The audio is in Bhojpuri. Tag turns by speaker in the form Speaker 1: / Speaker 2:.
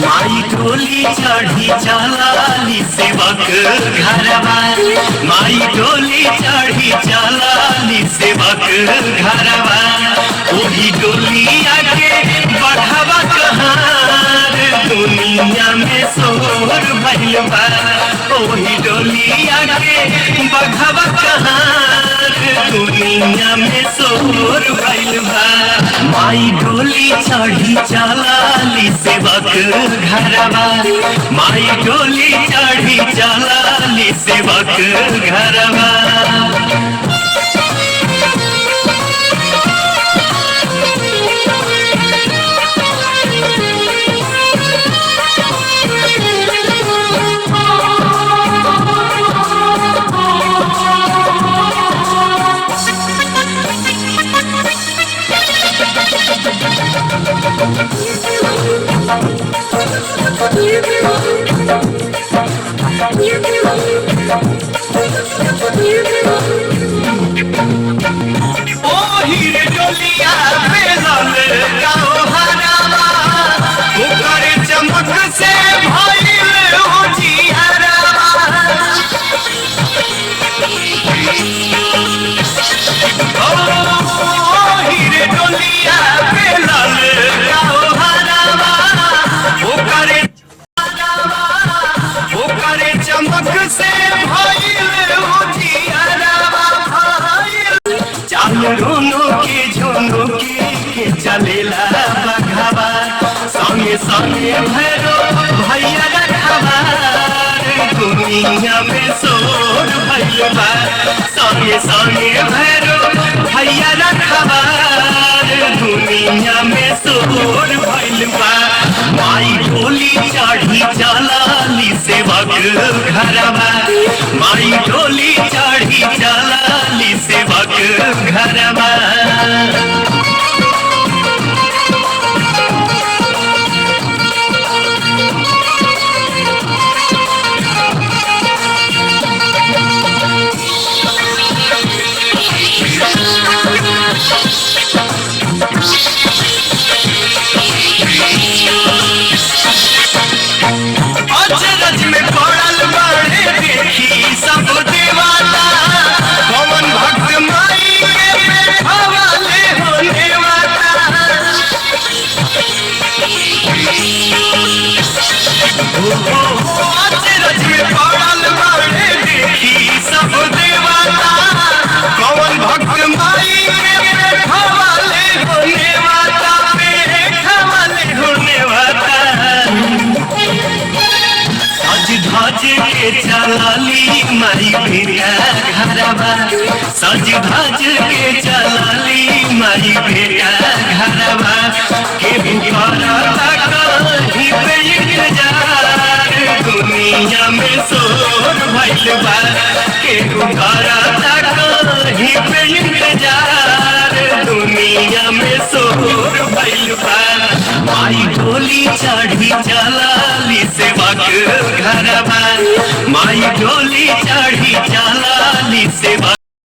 Speaker 1: माई डोली चढ़ी चलाली सेवक घरवा, माई डोली चढ़ी चलाली सेवक घरवा। ओही डोलिया के बढ़ावा कहार दुनिया में शोर भइल बा। ओही डोलिया के बढ़ावा कहार दुनिया में शोर भइल बा। माई डोली चढ़ी चलाली सेवक घरवा, माई डोली चढ़ी चलाली सेवक घरवा। चलेला बघवा संगे संगे भैरो भैया रखवा। दुनिया में शोर भइल बा, संगे संगे भैरो भैया रखवा। दुनिया में शोर भइल बा। माई डोली चढ़ी चलाली सेवक घरवा, माई डोली चढ़ी चलाली सेवक घरवा। चलाली माई भेड़िया घरवा, सज धज के चलाली माई भेड़िया घरवा। केहू करता कहीं पे इंतजार दुनिया में शोर भइल बा। केहू करता कहीं पे इंतजार दुनिया में शोर भइल बा। माई डोली चढ़ी चलाली सेवक घरवा, माई डोली चढ़ी चलाली सेवक